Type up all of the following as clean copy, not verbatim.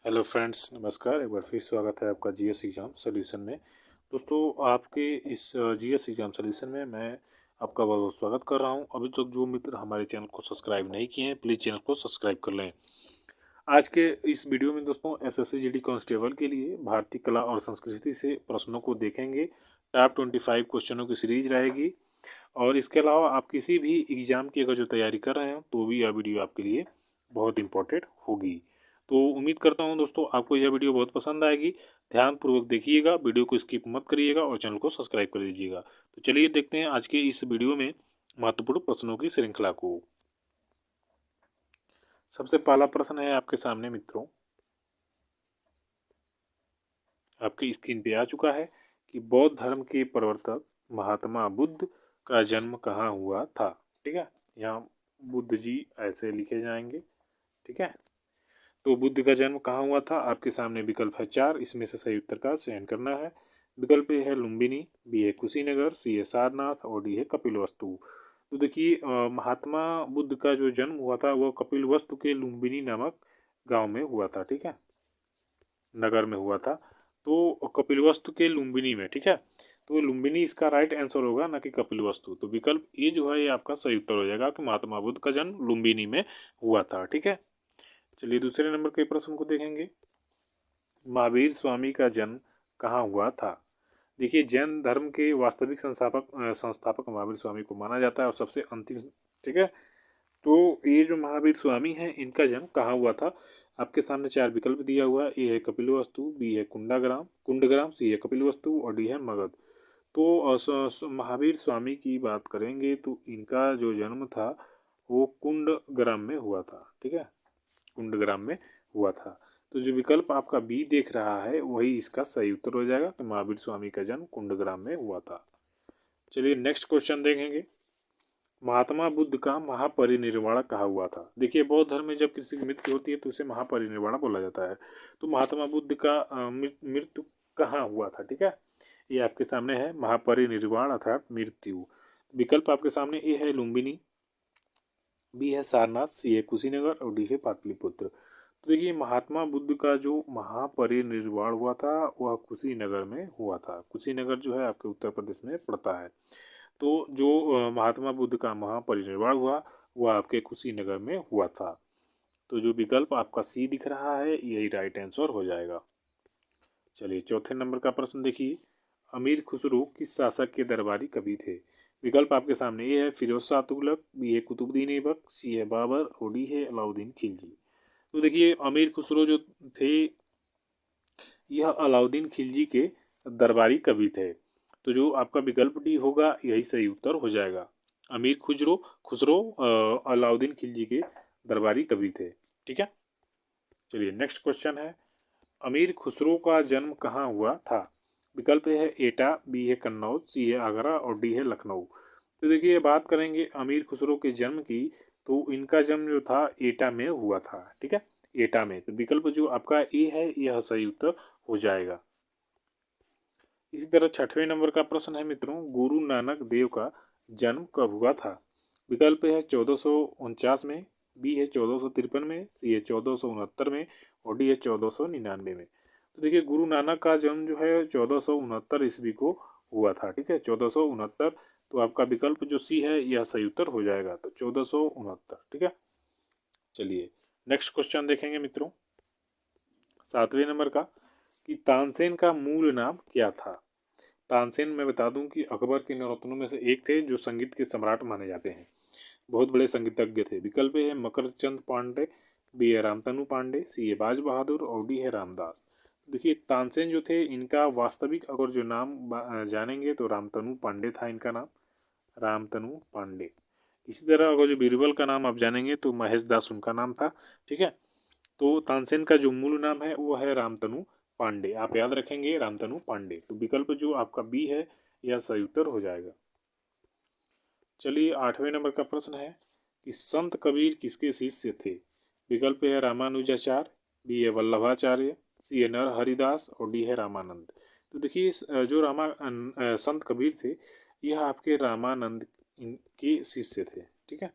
Hello friends, नमस्कार। एक बार फिर स्वागत है आपका जीएस एग्ज़ाम सॉल्यूशन में। दोस्तों, आपके इस जीएस एग्ज़ाम सॉल्यूशन में मैं आपका बहुत बहुत स्वागत कर रहा हूं। अभी तक जो मित्र हमारे चैनल को सब्सक्राइब नहीं किए हैं, प्लीज़ चैनल को सब्सक्राइब कर लें। आज के इस वीडियो में दोस्तों एसएससी जीडी कांस्टेबल के लिए भारतीय कला और संस्कृति से प्रश्नों को देखेंगे। टॉप 25 क्वेश्चनों की सीरीज रहेगी। और इसके अलावा आप किसी भी एग्ज़ाम की अगर जो तैयारी कर रहे हैं तो भी यह वीडियो आपके लिए बहुत इंपॉर्टेंट होगी। तो उम्मीद करता हूं दोस्तों आपको यह वीडियो बहुत पसंद आएगी। ध्यानपूर्वक देखिएगा, वीडियो को स्किप मत करिएगा और चैनल को सब्सक्राइब कर दीजिएगा। तो चलिए देखते हैं आज के इस वीडियो में महत्वपूर्ण प्रश्नों की श्रृंखला को। सबसे पहला प्रश्न है आपके सामने मित्रों, आपकी स्क्रीन पे आ चुका है कि बौद्ध धर्म के प्रवर्तक महात्मा बुद्ध का जन्म कहाँ हुआ था। ठीक है, यहाँ बुद्ध जी ऐसे लिखे जाएंगे। ठीक है, तो बुद्ध का जन्म कहाँ हुआ था। आपके सामने विकल्प है 4, इसमें से सही उत्तर का चयन करना है। विकल्प ए है लुम्बिनी, बी है कुशीनगर, सी है सारनाथ और डी है कपिलवस्तु। तो देखिए, महात्मा बुद्ध का जो जन्म हुआ था वह कपिलवस्तु के लुम्बिनी नामक गांव में हुआ था। ठीक है, नगर में हुआ था। तो कपिलवस्तु के लुम्बिनी में। ठीक है, तो लुम्बिनी इसका राइट आंसर होगा, ना कि कपिलवस्तु। तो विकल्प ए जो है ये आपका सही उत्तर हो जाएगा कि महात्मा बुद्ध का जन्म लुम्बिनी में हुआ था। ठीक है, चलिए दूसरे नंबर के प्रश्न को देखेंगे। महावीर स्वामी का जन्म कहाँ हुआ था। देखिए, जैन धर्म के वास्तविक संस्थापक महावीर स्वामी को माना जाता है और सबसे अंतिम। ठीक है, तो ये जो महावीर स्वामी हैं इनका जन्म कहाँ हुआ था। आपके सामने 4 विकल्प दिया हुआ है। ए है कपिलवस्तु, बी है कुंडग्राम, सी है कपिलवस्तु और डी है मगध। तो महावीर स्वामी की बात करेंगे तो इनका जो जन्म था वो कुंडग्राम में हुआ था। ठीक है, कुंडग्राम में हुआ था। तो जो विकल्प आपका बी देख रहा है वही इसका सही उत्तर हो जाएगा कि महावीर स्वामी का जन्म कुंडग्राम में हुआ था। चलिए नेक्स्ट क्वेश्चन देखेंगे। महात्मा बुद्ध का महापरिनिर्वाण कहाँ हुआ था। देखिए, बौद्ध धर्म में जब किसी की मृत्यु होती है तो उसे महापरिनिर्वाण बोला जाता है। तो महात्मा बुद्ध का मृत्यु कहाँ हुआ था। ठीक है, ये आपके सामने है महापरिनिर्वाण अर्थात मृत्यु। विकल्प आपके सामने ए है लुम्बिनी, बी है सारनाथ, सी है कुशीनगर और डी है पाटलिपुत्र। तो देखिए, महात्मा बुद्ध का जो महापरिनिर्वाण हुआ था वह कुशीनगर में हुआ था। कुशीनगर जो है आपके उत्तर प्रदेश में पड़ता है। तो जो महात्मा बुद्ध का महापरिनिर्वाण हुआ वह आपके कुशीनगर में हुआ था। तो जो विकल्प आपका सी दिख रहा है यही राइट आंसर हो जाएगा। चलिए चौथे नंबर का प्रश्न देखिए। अमीर खुसरो किस शासक के दरबारी कवि थे। विकल्प आपके सामने ये है फिरोज शाह तुगलक, बी है कुतुबुद्दीन ऐबक, सी है बाबर और डी है अलाउद्दीन खिलजी। तो देखिए, अमीर खुसरो जो थे यह अलाउद्दीन खिलजी के दरबारी कवि थे। तो जो आपका विकल्प डी होगा यही सही उत्तर हो जाएगा। अमीर खुजरो खुसरो अलाउद्दीन खिलजी के दरबारी कवि थे। ठीक है, चलिए नेक्स्ट क्वेश्चन है। अमीर खुसरो का जन्म कहाँ हुआ था। विकल्प ए है एटा, बी है कन्नौज, सी है आगरा और डी है लखनऊ। तो देखिए, बात करेंगे अमीर खुसरो के जन्म की तो इनका जन्म जो था एटा में हुआ था। ठीक है, एटा में। तो विकल्प जो आपका ए है यह सही उत्तर हो जाएगा। इसी तरह छठवें नंबर का प्रश्न है मित्रों, गुरु नानक देव का जन्म कब हुआ था। विकल्प है 1449 में, बी है 1453 में, सी है 1469 में और डी है 1499 में। तो देखिए, गुरु नानक का जन्म जो है 1469 ईस्वी को हुआ था। ठीक है, 1469। तो आपका विकल्प जो सी है यह सही उत्तर हो जाएगा। तो 1469। ठीक है, चलिए नेक्स्ट क्वेश्चन देखेंगे मित्रों, 7वें नंबर का, कि तानसेन का मूल नाम क्या था। तानसेन मैं बता दूं कि अकबर के नौरत्नों में से एक थे जो संगीत के सम्राट माने जाते हैं, बहुत बड़े संगीतज्ञ थे। विकल्प है मकरचंद पांडे, बी है रामतनु पांडे, सी है बाज बहादुर और डी है रामदास। देखिए, तानसेन जो थे इनका वास्तविक अगर जो नाम जानेंगे तो रामतनु पांडे था इनका नाम, रामतनु पांडे। इसी तरह अगर जो बीरबल का नाम आप जानेंगे तो महेश दास उनका नाम था। ठीक है, तो तानसेन का जो मूल नाम है वो है रामतनु पांडे। आप याद रखेंगे रामतनु पांडे। तो विकल्प जो आपका बी है यह सही उत्तर हो जाएगा। चलिए 8वें नंबर का प्रश्न है कि संत कबीर किसके शिष्य थे। विकल्प है रामानुजाचार्य, बी है वल्लभाचार्य, सी है नर हरिदास और डी है रामानंद। तो देखिए, जो संत कबीर थे यह आपके रामानंद के शिष्य थे। ठीक है,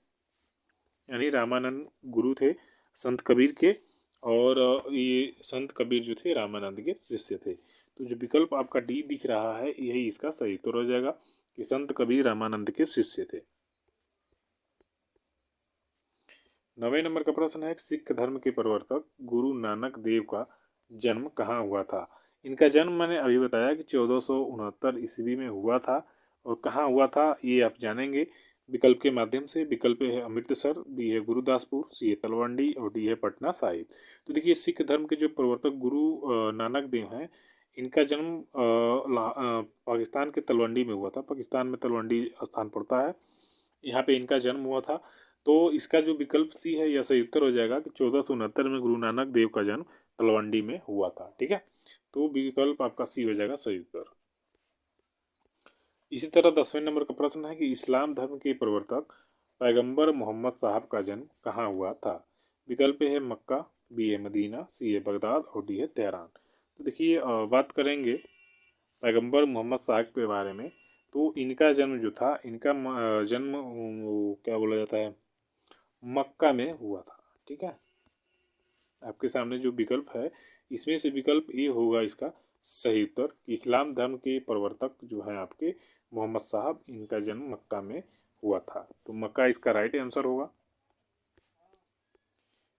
यानी रामानंद गुरु थे संत कबीर के और ये संत कबीर जो थे रामानंद के शिष्य थे। तो जो विकल्प आपका डी दिख रहा है यही इसका सही उत्तर हो जाएगा कि संत कबीर रामानंद के शिष्य थे। 9वें नंबर का प्रश्न है, सिख धर्म के प्रवर्तक गुरु नानक देव का जन्म कहाँ हुआ था। इनका जन्म मैंने अभी बताया कि 1469 ईस्वी में हुआ था। और कहाँ हुआ था ये आप जानेंगे विकल्प के माध्यम से। विकल्प है अमृतसर, बी है गुरुदासपुर, सी है तलवंडी और डी है पटना साहिब। तो देखिए सिख धर्म के जो प्रवर्तक गुरु नानक देव हैं, इनका जन्म पाकिस्तान के तलवंडी में हुआ था। पाकिस्तान में तलवंडी स्थान पड़ता है, यहाँ पे इनका जन्म हुआ था। तो इसका जो विकल्प सी है यह सही उत्तर हो जाएगा कि 1469 में गुरु नानक देव का जन्म तलवंडी में हुआ था। ठीक है, तो विकल्प आपका सी हो जाएगा सही उत्तर। इसी तरह 10वें नंबर का प्रश्न है कि इस्लाम धर्म के प्रवर्तक पैगंबर मोहम्मद साहब का जन्म कहाँ हुआ था। विकल्प है मक्का, बी है मदीना, सी है बगदाद और डी है तेहरान। तो देखिए बात करेंगे पैगंबर मोहम्मद साहब के बारे में। तो इनका जन्म जो था, इनका जन्म क्या बोला जाता है, मक्का में हुआ था। ठीक है, आपके सामने जो विकल्प है इसमें से विकल्प ए होगा इसका सही उत्तर कि इस्लाम धर्म के प्रवर्तक जो है आपके मोहम्मद साहब, इनका जन्म मक्का में हुआ था। तो मक्का इसका राइट आंसर होगा।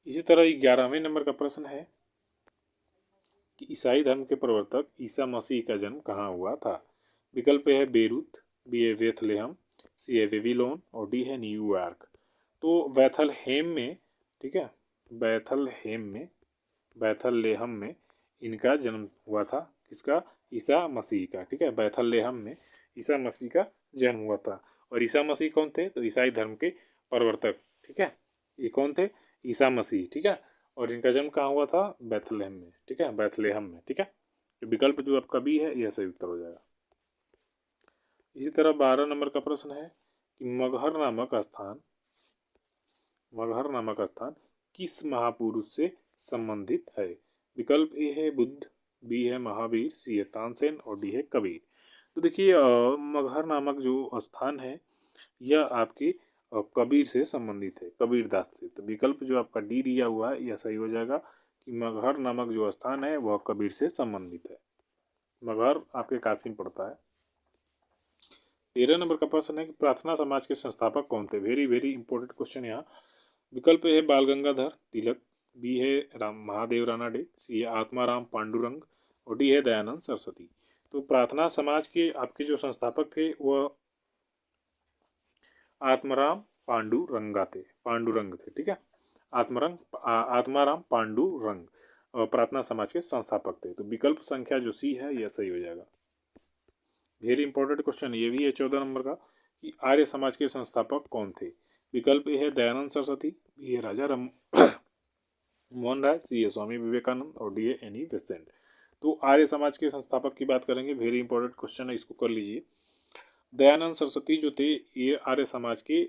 इसी तरह 11वें नंबर का प्रश्न है कि ईसाई धर्म के प्रवर्तक ईसा मसीह का जन्म कहाँ हुआ था। विकल्प है बेरूत, बी है बेथलेहम, सी है बेबीलोन और डी है न्यूयॉर्क। तो बैथलहेम में, ठीक है, बैथलहेम में, बैथललेहम में इनका जन्म हुआ था। किसका, ईसा मसीह का। ठीक है, बैथललेहम में ईसा मसीह का जन्म हुआ था। और ईसा मसीह कौन थे, तो ईसाई धर्म के प्रवर्तक। ठीक है, ये कौन थे, ईसा मसीह। ठीक है, और इनका जन्म कहाँ हुआ था, बैथलहेम में। ठीक है, बैथलेहम में। ठीक है, तो विकल्प जो आपका बी है यह सही उत्तर हो जाएगा। इसी तरह 12 नंबर का प्रश्न है कि मगहर नामक स्थान किस महापुरुष से संबंधित है। विकल्प ए है बुद्ध, बी है महावीर, सी है तानसेन और डी है कबीर। तो देखिए मगहर नामक जो स्थान है यह आपके कबीर से संबंधित है, कबीर दास से। तो विकल्प जो आपका डी दिया हुआ है यह सही हो जाएगा कि मगहर नामक जो स्थान है वह कबीर से संबंधित है। मगहर आपके काशी में पड़ता है। 13 नंबर का प्रश्न है कि प्रार्थना समाज के संस्थापक कौन थे। वेरी वेरी इंपॉर्टेंट क्वेश्चन यहाँ। विकल्प है बाल गंगाधर तिलक, बी है राम महादेव रानाडे, सी है आत्माराम पांडुरंग और डी है दयानंद सरस्वती। तो प्रार्थना समाज के आपके जो संस्थापक थे वह आत्माराम पांडुरंग थे। ठीक है, आत्माराम पांडुरंग और प्रार्थना समाज के संस्थापक थे। तो विकल्प संख्या जो सी है यह सही हो जाएगा। वेरी इंपॉर्टेंट क्वेश्चन ये भी है 14 नंबर का कि आर्य समाज के संस्थापक कौन थे। विकल्प ए है दयानंद सरस्वती, बी है राजा राम मोहन राय, सी है स्वामी विवेकानंद और डी है एनी बेसेंट। तो आर्य समाज के संस्थापक की बात करेंगे। वेरी इंपॉर्टेंट क्वेश्चन है, इसको कर लीजिए। दयानंद सरस्वती जो थे ये आर्य समाज के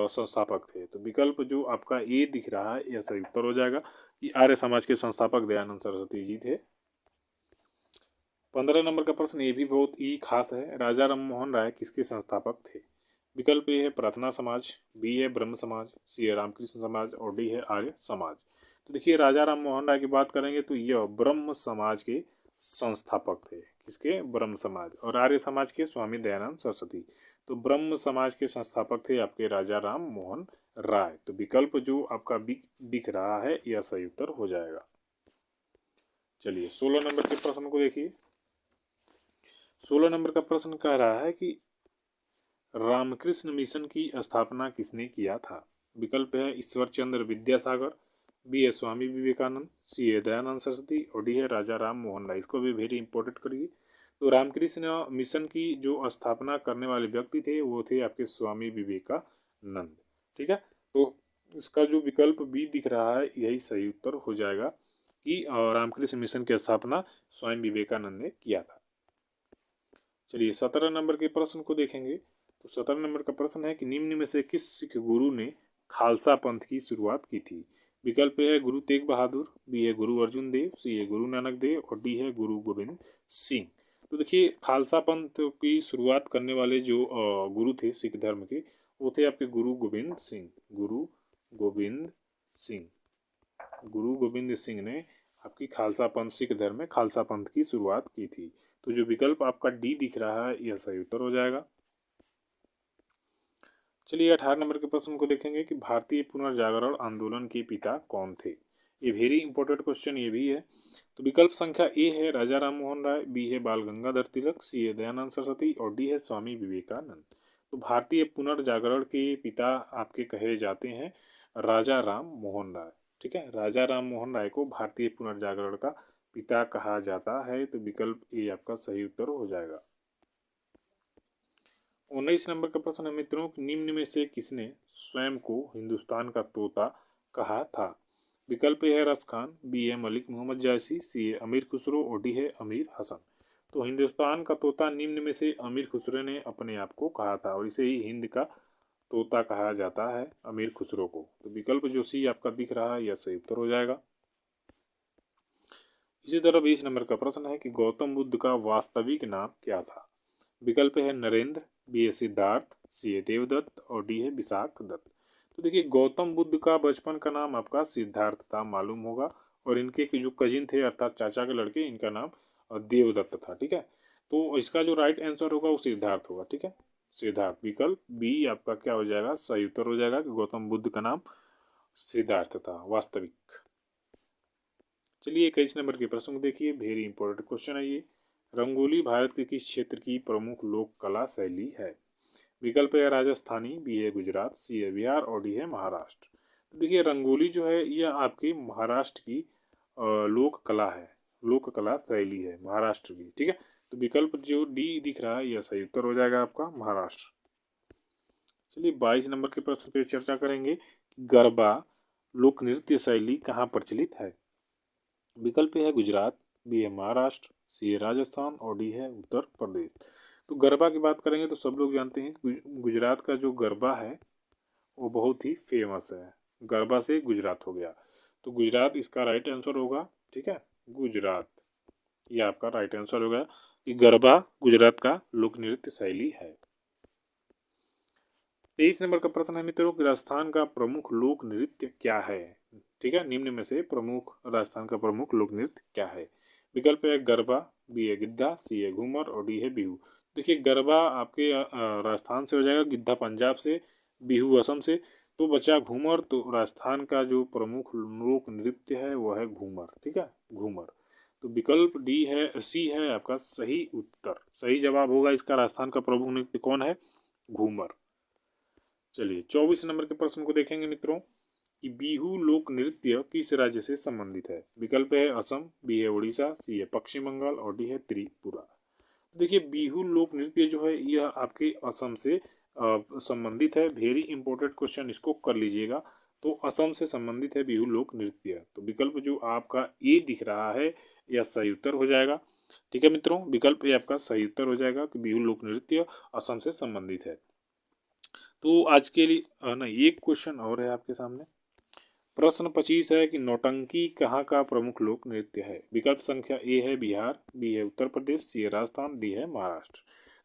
संस्थापक थे। तो विकल्प जो आपका ए दिख रहा है यह सही उत्तर हो जाएगा कि आर्य समाज के संस्थापक दयानंद सरस्वती जी थे। 15 नंबर का प्रश्न ये भी बहुत ही खास है। राजा राम मोहन राय किसके संस्थापक थे। विकल्प ए है प्रार्थना समाज, बी है ब्रह्म समाज, सी है रामकृष्ण समाज और डी है आर्य समाज। तो देखिए राजा राम मोहन राय की बात करेंगे तो यह ब्रह्म समाज के संस्थापक थे। किसके, ब्रह्म समाज। और आर्य समाज के स्वामी दयानंद सरस्वती। तो ब्रह्म समाज के संस्थापक थे आपके राजा राम मोहन राय। तो विकल्प जो आपका दिख रहा है यह सही उत्तर हो जाएगा। चलिए 16 नंबर के प्रश्न को देखिए। 16 नंबर का प्रश्न कह रहा है कि रामकृष्ण मिशन की स्थापना किसने किया था। विकल्प है ईश्वर चंद्र विद्यासागर, बी है स्वामी विवेकानंद, सी है दयानंद सरस्वती और डी है राजा राम मोहन राय। इसको भी वेरी इंपॉर्टेंट करिए। तो रामकृष्ण मिशन की जो स्थापना करने वाले व्यक्ति थे वो थे आपके स्वामी विवेकानंद। ठीक है, तो इसका जो विकल्प बी दिख रहा है यही सही उत्तर हो जाएगा कि रामकृष्ण मिशन की स्थापना स्वामी विवेकानंद ने किया था। चलिए 17 नंबर के प्रश्न को देखेंगे। तो 17 नंबर का प्रश्न है कि निम्न में से किस सिख गुरु ने खालसा पंथ की शुरुआत की थी। विकल्प है गुरु तेग बहादुर, बी है गुरु अर्जुन देव, सी है गुरु नानक देव और डी है गुरु गोविंद सिंह। तो देखिए खालसा पंथ की शुरुआत करने वाले जो गुरु थे सिख धर्म के वो थे आपके गुरु गोविंद सिंह। गुरु गोविंद सिंह। गुरु गोविंद सिंह ने आपकी खालसा पंथ, सिख धर्म में खालसा पंथ की शुरुआत की थी। तो जो विकल्प आपका डी दिख रहा है यह सही उत्तर हो जाएगा। चलिए 18 नंबर के प्रश्न को देखेंगे कि भारतीय पुनर्जागरण आंदोलन के पिता कौन थे। ये वेरी इंपॉर्टेंट क्वेश्चन ये भी है। तो विकल्प संख्या ए है राजा राम मोहन राय, बी है बाल गंगाधर तिलक, सी है दयानंद सरस्वती और डी है स्वामी विवेकानंद। तो भारतीय पुनर्जागरण के पिता आपके कहे जाते हैं राजा राम मोहन राय। ठीक है, राजा राम मोहन राय को भारतीय पुनर्जागरण का पिता कहा जाता है। तो विकल्प ए आपका सही उत्तर हो जाएगा। 19 नंबर का प्रश्न है मित्रों, निम्न में से किसने स्वयं को हिंदुस्तान का तोता कहा था। विकल्प ए है रस खान, बी है मलिक मोहम्मद जायसी, सी है अमीर खुसरो और डी है अमीर हसन। तो हिंदुस्तान का तोता निम्न में से अमीर खुसरो ने अपने आप को कहा था और इसे ही हिंद का तोता कहा जाता है, अमीर खुसरो को। तो विकल्प जो सी आपका दिख रहा है यह सही उत्तर हो जाएगा। इसी तरह 20 नंबर का प्रश्न है कि गौतम बुद्ध का वास्तविक नाम क्या था। विकल्प है नरेंद्र, बी है सिद्धार्थ, सी है देवदत्त और डी है विशाख दत्त। तो देखिए गौतम बुद्ध का बचपन का नाम आपका सिद्धार्थ था, मालूम होगा, और इनके जो कजिन थे अर्थात चाचा के लड़के, इनका नाम देवदत्त था। ठीक है, तो इसका जो राइट आंसर होगा वो सिद्धार्थ होगा। ठीक है, सिद्धार्थ, विकल्प बी आपका क्या हो जाएगा, सही उत्तर हो जाएगा कि गौतम बुद्ध का नाम सिद्धार्थ था वास्तविक। चलिए 21 नंबर के प्रश्न को देखिए, वेरी इंपॉर्टेंट क्वेश्चन है ये। रंगोली भारत के किस क्षेत्र की प्रमुख लोक कला शैली है। विकल्प है राजस्थानी, बी है गुजरात, सी है बिहार और डी है महाराष्ट्र। तो देखिए रंगोली जो है यह आपकी महाराष्ट्र की लोक कला है, लोक कला शैली है महाराष्ट्र की। ठीक है, तो विकल्प जो डी दिख रहा है यह सही उत्तर हो जाएगा आपका महाराष्ट्र। चलिए 22 नंबर के प्रश्न पे चर्चा करेंगे कि गरबा लोक नृत्य शैली कहाँ प्रचलित है। विकल्प है गुजरात, बी है महाराष्ट्र, सी है राजस्थान और डी है उत्तर प्रदेश। तो गरबा की बात करेंगे तो सब लोग जानते हैं कि गुजरात का जो गरबा है वो बहुत ही फेमस है। गरबा से गुजरात हो गया, तो गुजरात इसका राइट आंसर होगा। ठीक है, गुजरात, ये आपका राइट आंसर होगा कि गरबा गुजरात का लोक नृत्य शैली है। 23 नंबर का प्रश्न है मित्रों कि राजस्थान का प्रमुख लोक नृत्य क्या है। ठीक है, निम्न में से प्रमुख राजस्थान का प्रमुख लोक नृत्य क्या है। विकल्प है गरबा, बी है गिद्धा, सी है घूमर और डी है बिहू। देखिए गरबा आपके राजस्थान से हो जाएगा, गिद्धा पंजाब से, बिहू असम से, तो बचा घूमर। तो राजस्थान का जो प्रमुख लोक नृत्य है वह है घूमर। ठीक है, घूमर। तो विकल्प डी है, सी है आपका सही उत्तर, सही जवाब होगा इसका। राजस्थान का प्रमुख नृत्य कौन है, घूमर। चलिए 24 नंबर के प्रश्न को देखेंगे मित्रों कि बिहू लोक नृत्य किस राज्य से संबंधित है। विकल्प है असम, बी है उड़ीसा, सी है पश्चिम बंगाल और डी है त्रिपुरा। देखिए बिहू लोक नृत्य जो है यह आपके असम से संबंधित है। वेरी इंपॉर्टेंट क्वेश्चन, इसको कर लीजिएगा। तो असम से संबंधित है बिहू लोक नृत्य। तो विकल्प जो आपका ए दिख रहा है यह सही उत्तर हो जाएगा। ठीक है मित्रों, विकल्प ए आपका सही उत्तर हो जाएगा कि बिहू लोक नृत्य असम से संबंधित है। तो आज के लिए नहीं, एक क्वेश्चन और है आपके सामने। प्रश्न 25 है कि नौटंकी कहाँ का प्रमुख लोक नृत्य है। विकल्प संख्या ए है बिहार, बी है उत्तर प्रदेश, सी है राजस्थान, डी है महाराष्ट्र।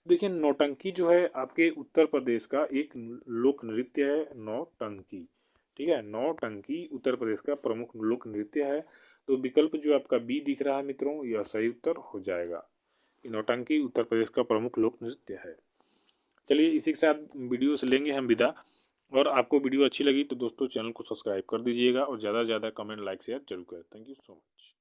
देखिए नौटंकी जो है आपके उत्तर प्रदेश का एक लोक नृत्य है, नौटंकी। ठीक है, नौटंकी उत्तर प्रदेश का प्रमुख लोक नृत्य है। तो विकल्प जो आपका बी दिख रहा है मित्रों यह सही उत्तर हो जाएगा कि नौटंकी उत्तर प्रदेश का प्रमुख लोक नृत्य है। चलिए इसी के साथ वीडियो से लेंगे हम विदा। और आपको वीडियो अच्छी लगी तो दोस्तों चैनल को सब्सक्राइब कर दीजिएगा और ज़्यादा से ज़्यादा कमेंट लाइक शेयर जरूर करें। Thank you so much.